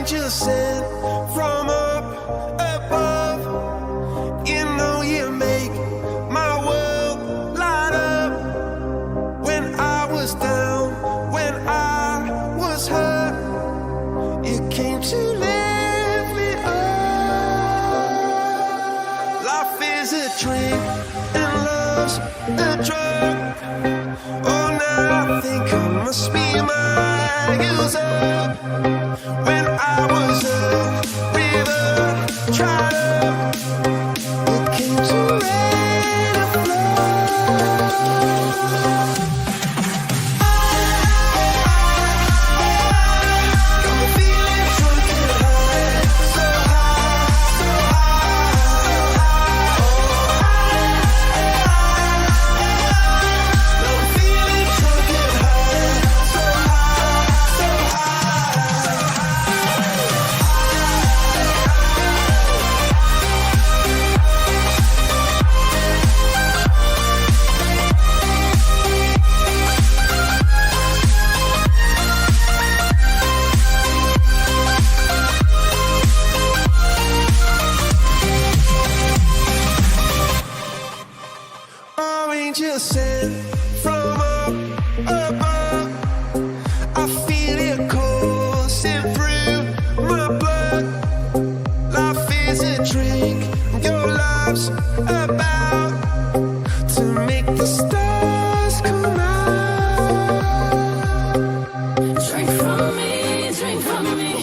Angels sent from up above. You know you make my world light up. When I was down, when I was hurt, you came to lift me up. Life is a drink and love's a drug. Oh, now I think I must be my use up. When I was a river dried up, you came to rain and flood. Got me feeling drunk and high, so high, so high. Got me feeling drunk and high, so high, so angel sent from up above. I feel it coursing through my blood. Life is a drink, your love's about to make the stars come out. Drink from me, drink from me.